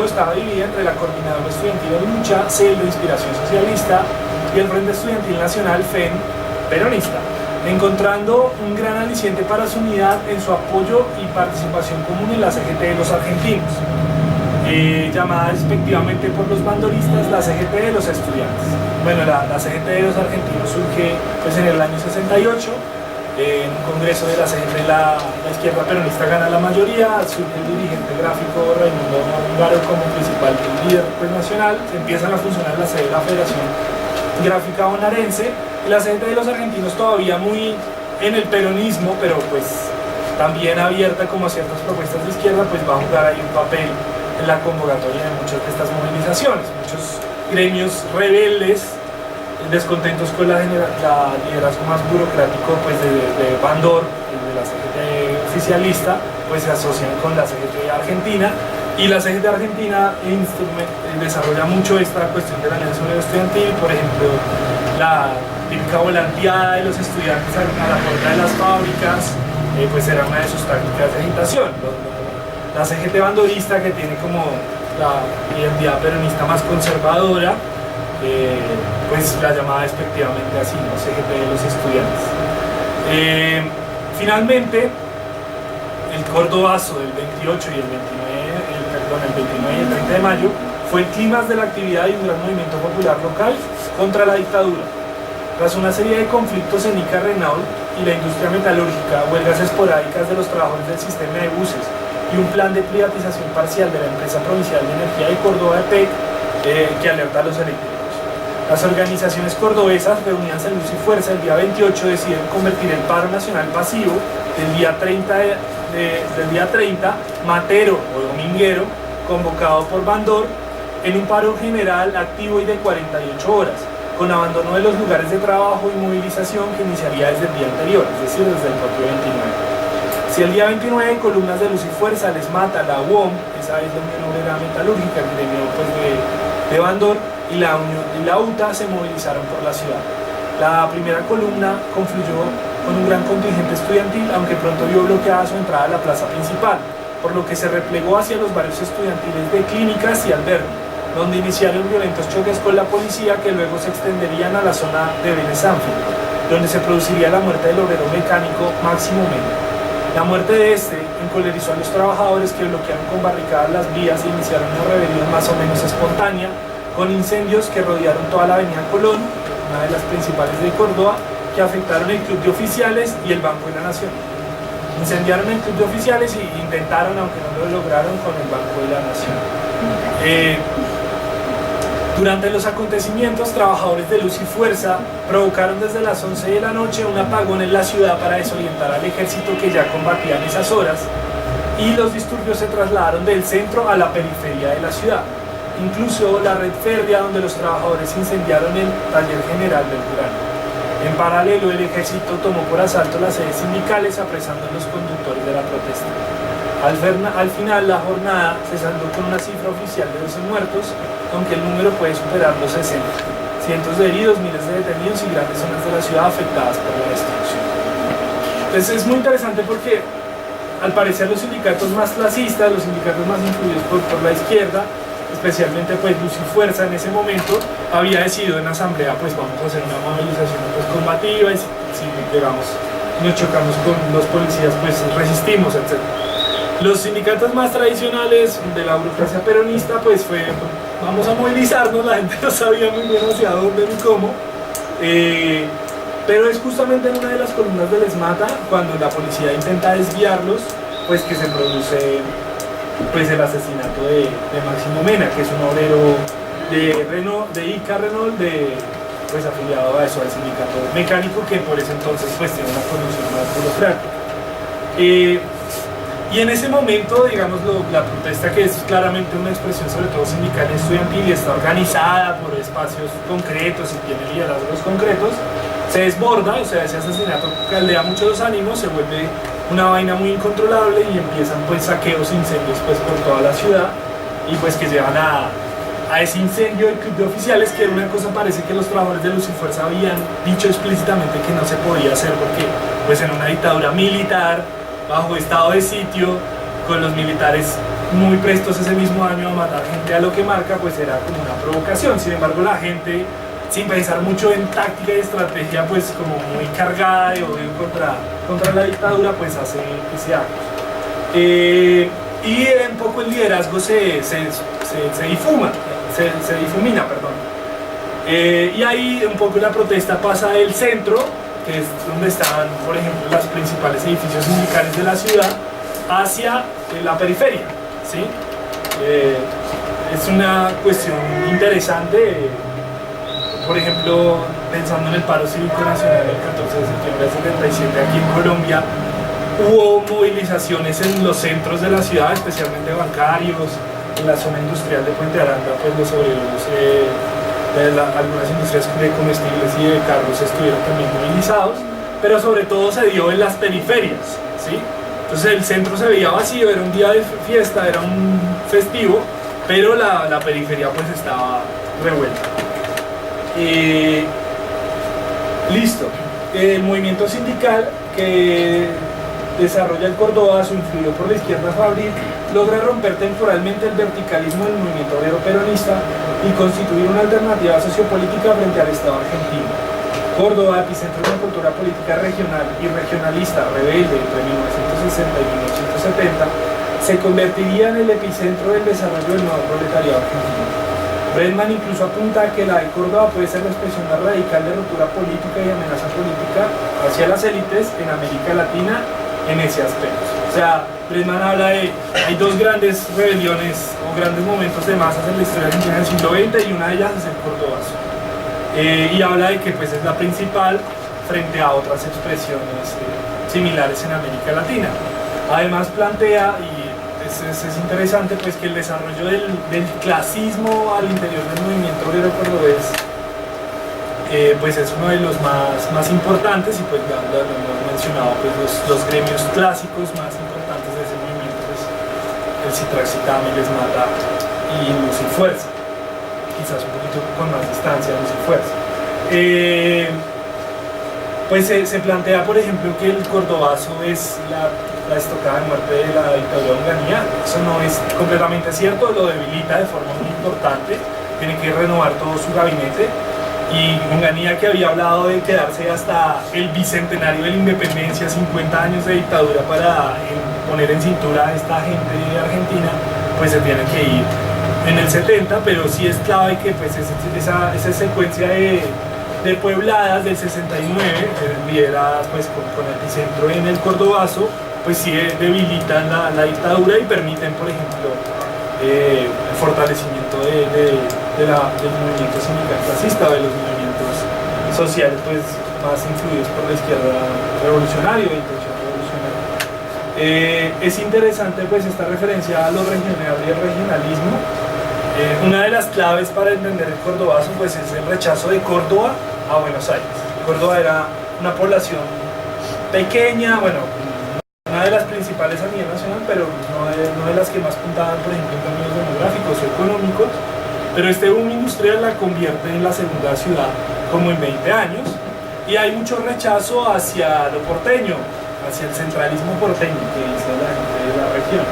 estaba dividida entre la Coordinadora Estudiantil de Lucha, CEL de Inspiración Socialista, y el Frente Estudiantil Nacional, FEN, peronista, encontrando un gran aliciente para su unidad en su apoyo y participación común en la CGT de los argentinos, llamada respectivamente por los bandoristas la CGT de los estudiantes. Bueno, la CGT de los argentinos surge pues, en el año 68, en un congreso de la CGT la izquierda peronista gana la mayoría, surge el dirigente gráfico Raimundo Ongaro como principal líder pues, nacional, empiezan a funcionar la sede de la Federación Gráfica Bonaerense, y la CGT de los argentinos todavía muy en el peronismo, pero pues también abierta como a ciertas propuestas de izquierda, pues va a jugar ahí un papel en la convocatoria de muchas de estas movilizaciones. Muchos gremios rebeldes, descontentos con la liderazgo más burocrático pues de Bandor, de la CGT oficialista, pues se asocian con la CGT argentina, y la CGT argentina desarrolla mucho esta cuestión de la alianza estudiantil. Por ejemplo, la típica volanteada de los estudiantes a la puerta de las fábricas, pues era una de sus tácticas de agitación. La CGT bandorista, que tiene como la identidad peronista más conservadora, pues la llamaba despectivamente así, ¿no? CGT de los estudiantes. Finalmente, el Cordobazo del 28 y el 29 y el 30 de mayo fue el clímax de la actividad y un gran movimiento popular local contra la dictadura. Tras una serie de conflictos en Ica Renault y la industria metalúrgica, huelgas esporádicas de los trabajadores del sistema de buses y un plan de privatización parcial de la empresa provincial de energía de Córdoba, EPEC, que alerta a los eléctricos. Las organizaciones cordobesas reunidas en Luz y Fuerza el día 28 deciden convertir el paro nacional pasivo del día 30, matero o dominguero, convocado por Bandor, en un paro general activo y de 48 horas, con abandono de los lugares de trabajo y movilización que iniciaría desde el día anterior, es decir, desde el propio 29. Si el día 29 columnas de Luz y Fuerza les mata la UOM, esa es la Unión Obrera Metalúrgica, el gremio pues, de Bandor, y la UTA se movilizaron por la ciudad. La primera columna confluyó con un gran contingente estudiantil, aunque pronto vio bloqueada su entrada a la plaza principal, por lo que se replegó hacia los barrios estudiantiles de Clínicas y Alberdi, donde iniciaron violentos choques con la policía que luego se extenderían a la zona de Vélez Ánfield, donde se produciría la muerte del obrero mecánico Máximo Mena. La muerte de este encolerizó a los trabajadores, que bloquearon con barricadas las vías e iniciaron una rebelión más o menos espontánea, con incendios que rodearon toda la avenida Colón, una de las principales de Córdoba, que afectaron el Club de Oficiales y el Banco de la Nación. Incendiaron el Club de Oficiales y intentaron, aunque no lo lograron, con el Banco de la Nación. Durante los acontecimientos, trabajadores de Luz y Fuerza provocaron desde las 11 de la noche un apagón en la ciudad para desorientar al ejército que ya combatía en esas horas, y los disturbios se trasladaron del centro a la periferia de la ciudad. Incluso la red férrea, donde los trabajadores incendiaron el taller general del Durango. En paralelo, el ejército tomó por asalto las sedes sindicales, apresando a los conductores de la protesta. Al final, la jornada se saldó con una cifra oficial de 12 muertos, aunque el número puede superar los 60. Cientos de heridos, miles de detenidos y grandes zonas de la ciudad afectadas por la destrucción. Entonces es muy interesante porque, al parecer, los sindicatos más clasistas, los sindicatos más influidos por la izquierda, especialmente pues Luz y Fuerza en ese momento, había decidido en asamblea pues vamos a hacer una movilización pues, combativa, y si digamos nos chocamos con los policías pues resistimos, etc. Los sindicatos más tradicionales de la burocracia peronista pues fue vamos a movilizarnos, la gente no sabía muy bien hacia dónde ni cómo, pero es justamente en una de las columnas de Les Mata, cuando la policía intenta desviarlos, pues que se produce pues el asesinato de Máximo Mena, que es un obrero de Ica Renault, pues afiliado a eso, al sindicato mecánico, que por ese entonces pues tiene una condición más burocrática. Y en ese momento, digamos, la protesta, que es claramente una expresión sobre todo sindical y estudiantil y está organizada por espacios concretos y tiene liderazgos concretos, se desborda, o sea, ese asesinato caldea mucho los ánimos, se vuelve una vaina muy incontrolable y empiezan pues saqueos, incendios pues por toda la ciudad, y pues que llevan a a ese incendio del club de oficiales, que era una cosa, parece que los trabajadores de Luz y Fuerza habían dicho explícitamente que no se podía hacer porque pues en una dictadura militar, bajo estado de sitio, con los militares muy prestos ese mismo año a matar gente a lo que marca, pues era como una provocación. Sin embargo, la gente, sin pensar mucho en táctica y estrategia, pues como muy cargada de odio contra la dictadura, pues hace ese acto. Y un poco el liderazgo se difumina, perdón. Y ahí un poco la protesta pasa del centro, que es donde están, por ejemplo, los principales edificios sindicales de la ciudad, hacia la periferia, ¿sí? Es una cuestión interesante, por ejemplo, pensando en el paro cívico nacional del 14 de septiembre del 77 aquí en Colombia, hubo movilizaciones en los centros de la ciudad, especialmente bancarios, en la zona industrial de Puente Aranda, pues los obreros algunas industrias de comestibles y de carros estuvieron también movilizados, pero sobre todo se dio en las periferias, ¿sí? Entonces el centro se veía vacío, era un día de fiesta, era un festivo, pero la periferia pues estaba revuelta. Listo. El movimiento sindical que desarrolla el Cordobazo, influido por la izquierda fabril, logra romper temporalmente el verticalismo del movimiento obrero peronista y constituir una alternativa sociopolítica frente al Estado argentino. Córdoba, epicentro de una cultura política regional y regionalista rebelde entre 1960 y 1970, se convertiría en el epicentro del desarrollo del nuevo proletariado argentino. Bredman incluso apunta a que la de Córdoba puede ser la expresión más radical de ruptura política y amenaza política hacia las élites en América Latina en ese aspecto. O sea, Bredman habla de, hay dos grandes rebeliones o grandes momentos de masas en la historia argentina del siglo XX y una de ellas es el Cordobazo. Y habla de que pues, es la principal frente a otras expresiones similares en América Latina. Además plantea, y es interesante, pues, que el desarrollo del clasismo al interior del movimiento obrero cordobés pues es uno de los más importantes, y pues ya lo hemos mencionado, pues los gremios clásicos más importantes de ese movimiento, pues el Citraxitame, Les Mata y Luz y Fuerza, quizás un poquito con más distancia Luz y Fuerza. Pues se plantea, por ejemplo, que el Cordobazo es la estocada de muerte de la dictadura de Onganía. Eso no es completamente cierto, lo debilita de forma muy importante, tiene que renovar todo su gabinete. Y Onganía, que había hablado de quedarse hasta el bicentenario de la independencia, 50 años de dictadura para poner en cintura a esta gente argentina, pues se tiene que ir en el 70, pero sí es clave que pues esa secuencia de puebladas del 69, lideradas pues con el epicentro en el Cordobazo, pues sí debilitan la dictadura y permiten, por ejemplo, el fortalecimiento del movimiento sindical clasista, de los movimientos sociales pues, más influidos por la izquierda revolucionaria o intención revolucionaria. Es interesante pues esta referencia a lo regional y el regionalismo. Una de las claves para entender el Cordobazo pues, es el rechazo de Córdoba a Buenos Aires. Córdoba era una población pequeña, bueno, una de las principales a nivel nacional, pero no de las que más puntaban, por ejemplo, en términos demográficos o económicos. Pero este boom industrial la convierte en la segunda ciudad como en 20 años, y hay mucho rechazo hacia lo porteño, hacia el centralismo porteño que dice la gente de la región.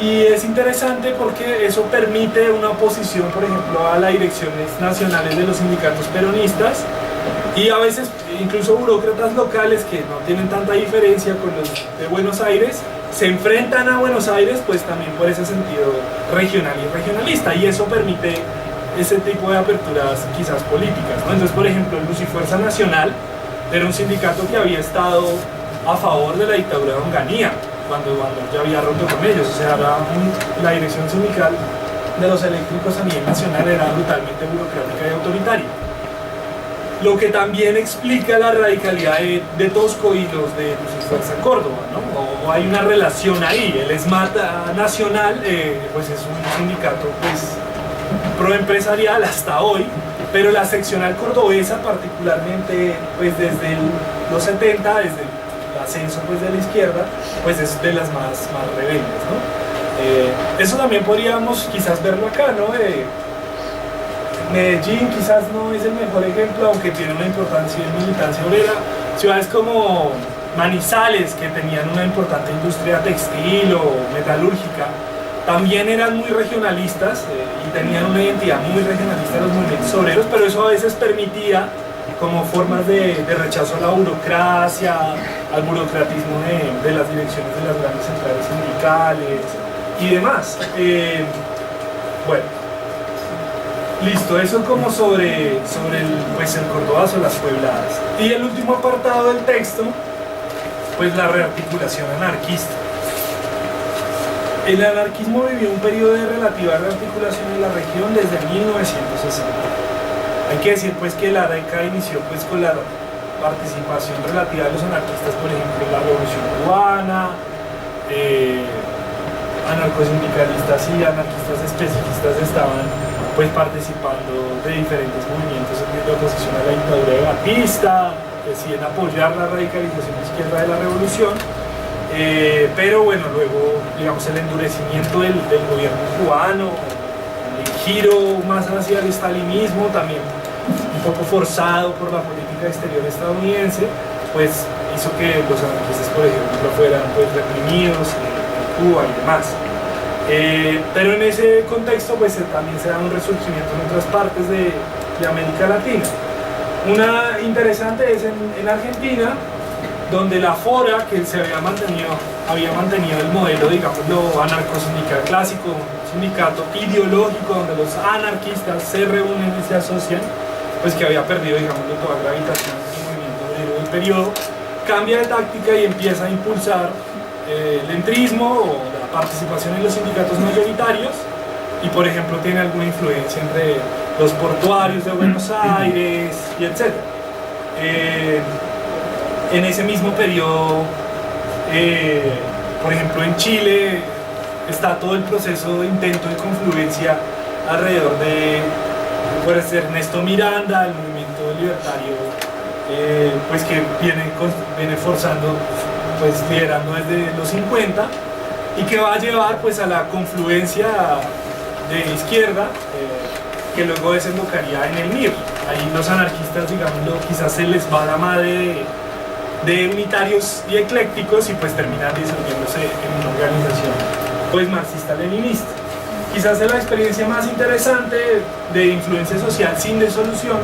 Y es interesante porque eso permite una oposición, por ejemplo, a las direcciones nacionales de los sindicatos peronistas, y a veces incluso burócratas locales que no tienen tanta diferencia con los de Buenos Aires se enfrentan a Buenos Aires, pues también por ese sentido regional y regionalista, y eso permite ese tipo de aperturas quizás políticas, ¿no? Entonces, por ejemplo, el Luz y Fuerza Nacional era un sindicato que había estado a favor de la dictadura de Onganía cuando ya había roto con ellos. O sea, la dirección sindical de los eléctricos a nivel nacional era brutalmente burocrática y autoritaria. Lo que también explica la radicalidad de Tosco y los de Luz y Fuerza Córdoba, ¿no? O hay una relación ahí. El ESMAD nacional pues es un sindicato pues, proempresarial hasta hoy, pero la seccional cordobesa particularmente pues desde los 70, desde el ascenso pues, de la izquierda, pues es de las más rebeldes, ¿no? Eso también podríamos quizás verlo acá, ¿no? Medellín quizás no es el mejor ejemplo, aunque tiene una importancia en militancia obrera. Ciudades como Manizales, que tenían una importante industria textil o metalúrgica, también eran muy regionalistas y tenían una identidad muy regionalista de los movimientos obreros, pero eso a veces permitía como formas de rechazo a la burocracia, al burocratismo de las direcciones de las grandes centrales sindicales y demás. Bueno, listo, eso como sobre el Cordobazo, las Puebladas. Y el último apartado del texto, pues la rearticulación anarquista. El anarquismo vivió un periodo de relativa rearticulación en la región desde 1960. Hay que decir pues que la década inició pues con la participación relativa de los anarquistas, por ejemplo, en la Revolución Cubana, anarcosindicalistas y anarquistas especialistas estaban pues participando de diferentes movimientos de oposición a la dictadura de Batista, deciden apoyar la radicalización izquierda de la revolución, pero bueno, luego digamos el endurecimiento del gobierno cubano, el giro más hacia el estalinismo, también un poco forzado por la política exterior estadounidense, pues hizo que los anarquistas, por ejemplo, fueran pues reprimidos en Cuba y demás. Pero en ese contexto pues también se da un resurgimiento en otras partes de América Latina. Una interesante es en Argentina, donde la FORA, que se había mantenido el modelo, digámoslo, anarcosindical clásico, sindicato ideológico, donde los anarquistas se reúnen y se asocian, pues que había perdido, digámoslo, toda gravitación en el movimiento obrero del periodo, cambia de táctica y empieza a impulsar el entrismo o la participación en los sindicatos mayoritarios, y por ejemplo tiene alguna influencia entre los portuarios de Buenos Aires y etc. En ese mismo periodo, por ejemplo en Chile, está todo el proceso de intento de confluencia alrededor de pues, Ernesto Miranda, el movimiento libertario, pues que viene forzando, pues liderando desde los 50, y que va a llevar pues a la confluencia de izquierda, que luego desembocaría en el MIR. Ahí los anarquistas, digámoslo, quizás se les va la madre de unitarios y eclécticos y pues terminan disolviéndose en una organización pues marxista-leninista. Quizás la experiencia más interesante de influencia social sin disolución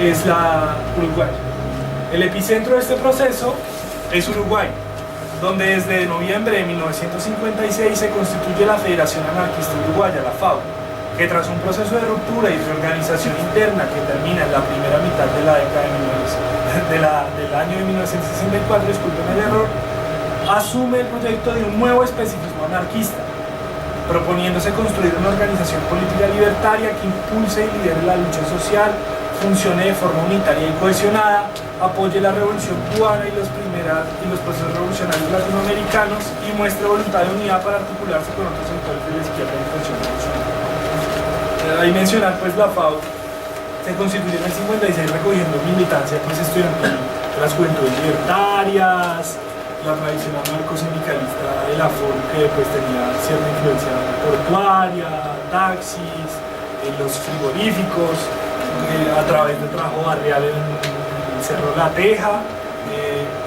es la Uruguay. El epicentro de este proceso es Uruguay, donde desde noviembre de 1956 se constituye la Federación Anarquista Uruguaya, la FAU, que tras un proceso de ruptura y reorganización interna que termina en la primera mitad de la década del año de 1964, disculpen el error, asume el proyecto de un nuevo especificismo anarquista, proponiéndose construir una organización política libertaria que impulse y lidere la lucha social, funcione de forma unitaria y cohesionada, apoye la revolución cubana y los procesos revolucionarios latinoamericanos y muestre voluntad de unidad para articularse con otros sectores de la izquierda en función revolucionaria. Ahí mencionar pues la FAU se constituyó en el 56 recogiendo militancia pues estudiantil de las juventudes libertarias, la tradicional anarcosindicalista de la FOR, que pues tenía cierta influencia portuaria, taxis, los frigoríficos, a través del trabajo barrial en el Cerro La Teja,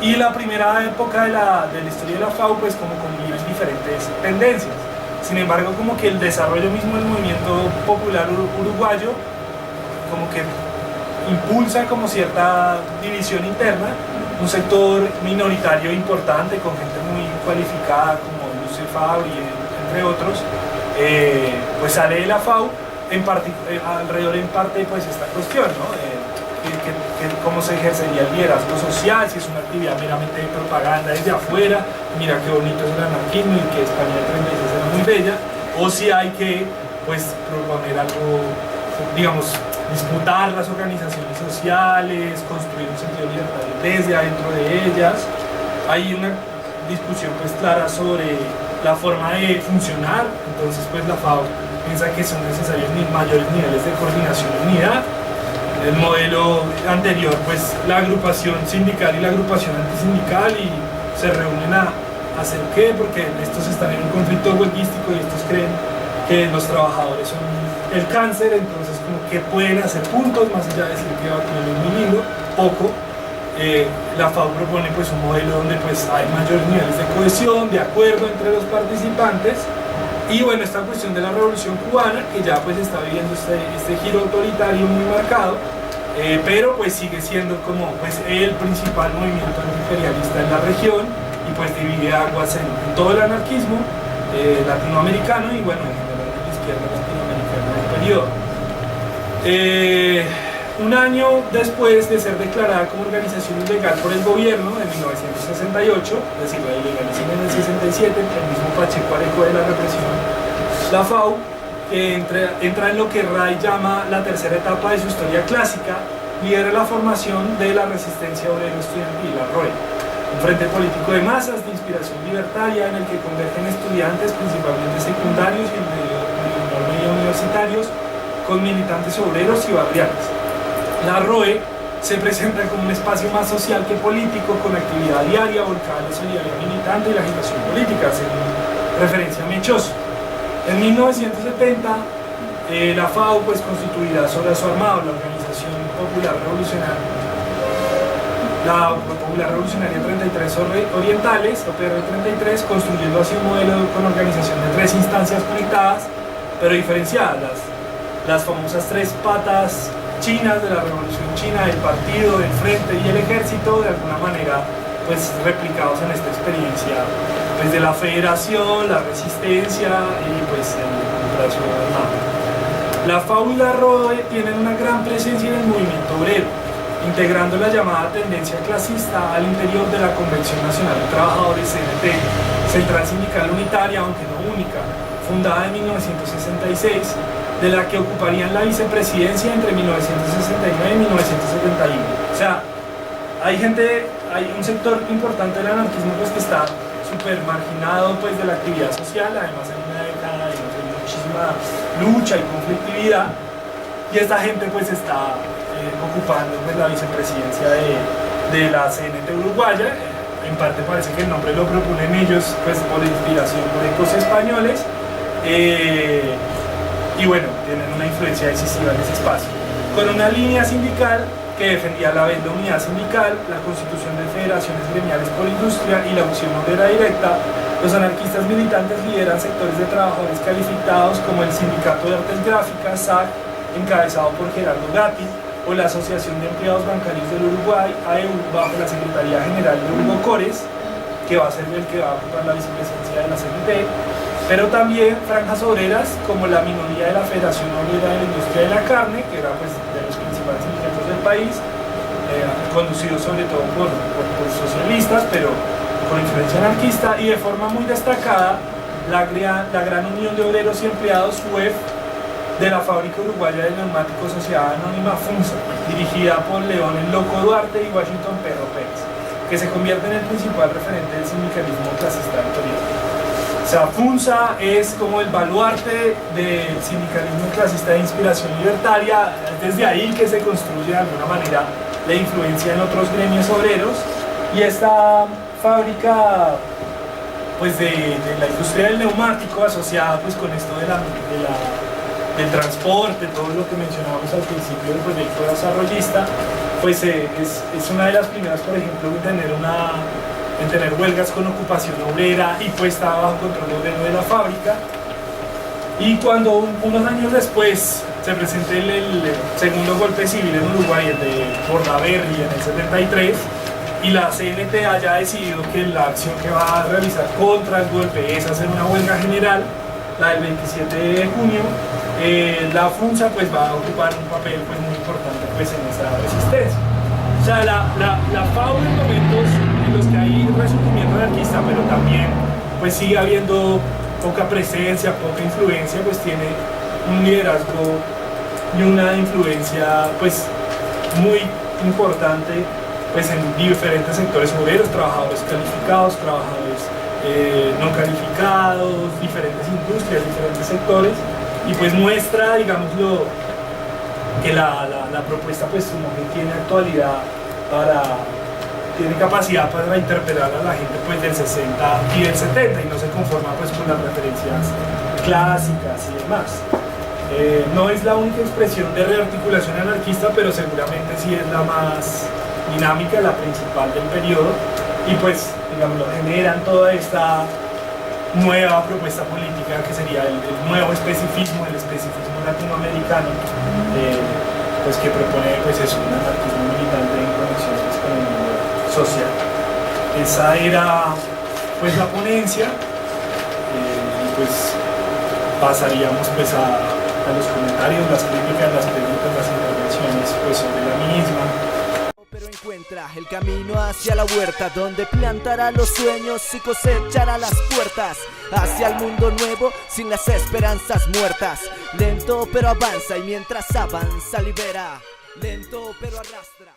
y la primera época de la historia de la FAU pues como conviven diferentes tendencias. Sin embargo, como que el desarrollo mismo del movimiento popular uruguayo como que impulsa como cierta división interna, un sector minoritario importante con gente muy cualificada como Luce Fabri, entre otros, pues sale de la FAU alrededor en parte pues esta cuestión, ¿no? Que cómo se ejercería el liderazgo social, si es una actividad meramente de propaganda desde afuera, mira qué bonito es el anarquismo y que España del 36 era muy bella, o si hay que pues proponer algo, digamos, disputar las organizaciones sociales, construir un sentido libertario desde adentro de ellas. Hay una discusión pues clara sobre la forma de funcionar, entonces pues la FAO piensa que son necesarios mayores niveles de coordinación y unidad. El modelo anterior, pues la agrupación sindical y la agrupación antisindical, y se reúnen a hacer qué, porque estos están en un conflicto huelguístico y estos creen que los trabajadores son el cáncer, entonces como que pueden hacer puntos, más allá de decir que vacunar es muy lindo, poco. La FAO propone pues un modelo donde pues hay mayores niveles de cohesión, de acuerdo entre los participantes. Y bueno, esta cuestión de la revolución cubana, que ya pues está viviendo este giro autoritario muy marcado, pero pues sigue siendo como pues el principal movimiento antiimperialista en la región y pues divide aguas en todo el anarquismo latinoamericano y bueno, en general en la izquierda latinoamericana del periodo. Un año después de ser declarada como organización ilegal por el gobierno en 1968, es decir, la ilegalización en el 67, el mismo Pacheco Areco de la represión, la FAO entra en lo que Ray llama la tercera etapa de su historia clásica, lidera la formación de la resistencia obrero estudiantil, la ROE, un frente político de masas de inspiración libertaria en el que convergen estudiantes, principalmente secundarios y medio universitarios, con militantes obreros y barriales. La ROE se presenta como un espacio más social que político, con actividad diaria volcada en la solidaridad militante y la agitación política, según referencia a Mechoso. En 1970, la FAO pues, constituirá Sobrazo Armado, la Organización Popular Revolucionaria, la Popular Revolucionaria 33 Orientales, OPR 33, construyendo así un modelo con organización de 3 instancias conectadas, pero diferenciadas, las famosas 3 patas chinas de la Revolución China, el partido, el frente y el ejército, de alguna manera pues replicados en esta experiencia pues, de la federación, la resistencia y pues el brazo armado. La FAO y la ROE tienen una gran presencia en el movimiento obrero, integrando la llamada tendencia clasista al interior de la Convención Nacional de Trabajadores, CNT, Central Sindical Unitaria, aunque no única, fundada en 1966, de la que ocuparían la vicepresidencia entre 1969 y 1971. O sea, hay un sector importante del anarquismo pues, que está súper marginado pues, de la actividad social, además en una década de muchísima lucha y conflictividad, y esta gente pues está ocupando pues, la vicepresidencia de la CNT uruguaya. En parte parece que el nombre lo proponen ellos pues, por inspiración por ecos españoles. Y bueno, tienen una influencia decisiva en ese espacio. Con una línea sindical que defendía la vez de unidad sindical, la constitución de federaciones gremiales por industria y la opción obrera directa, los anarquistas militantes lideran sectores de trabajadores calificados como el Sindicato de Artes Gráficas, SAC, encabezado por Gerardo Gatti, o la Asociación de Empleados Bancarios del Uruguay, AEU, bajo la Secretaría General de Hugo Cores, que va a ser el que va a ocupar la vicepresidencia de la CNT, pero también franjas obreras como la minoría de la Federación Obrera de la Industria de la Carne, que era pues, de los principales sindicatos del país, conducidos sobre todo por socialistas, pero con influencia anarquista, y de forma muy destacada la Gran Unión de Obreros y Empleados, UEF, de la Fábrica Uruguaya de Neumáticos Sociedad Anónima FUNSA, dirigida por León el Loco Duarte y Washington Perro Pérez, que se convierte en el principal referente del sindicalismo clasista victorioso. O sea, FUNSA es como el baluarte del sindicalismo clasista de inspiración libertaria, desde ahí que se construye de alguna manera la influencia en otros gremios obreros, y esta fábrica pues, de la industria del neumático asociada pues, con esto del transporte, todo lo que mencionábamos al principio del proyecto desarrollista, pues es una de las primeras, por ejemplo, en tener huelgas con ocupación obrera y puesta bajo control obrero de la fábrica. Y cuando unos años después se presenta el segundo golpe civil en Uruguay, el de Bordaberry en el 73, y la CNT haya decidido que la acción que va a realizar contra el golpe es hacer una huelga general, la del 27 de junio, la FUNSA pues, va a ocupar un papel pues, muy importante pues, en esa resistencia. O sea, la FAO en momentos en los que hay resurgimiento anarquista, pero también pues, sigue habiendo poca presencia, poca influencia, pues tiene un liderazgo y una influencia pues, muy importante pues, en diferentes sectores obreros, trabajadores calificados, trabajadores no calificados, diferentes industrias, diferentes sectores, y pues muestra, digámoslo, que la propuesta pues como que tiene actualidad tiene capacidad para interpelar a la gente pues del 60 y del 70 y no se conforma pues con las referencias clásicas y demás. No es la única expresión de rearticulación anarquista, pero seguramente sí es la más dinámica, la principal del periodo, y pues, digamos, generan toda esta nueva propuesta política que sería el nuevo especificismo, el especificismo latinoamericano, pues que propone pues eso, un anarquismo militante en conexión pues, con el mundo social. Esa era pues la ponencia, y pues pasaríamos pues a los comentarios, las críticas, las preguntas, las intervenciones pues sobre la misma. Pero encuentra el camino hacia la huerta, donde plantará los sueños y cosechará las puertas hacia el mundo nuevo sin las esperanzas muertas. Lento pero avanza, y mientras avanza libera. Lento pero arrastra.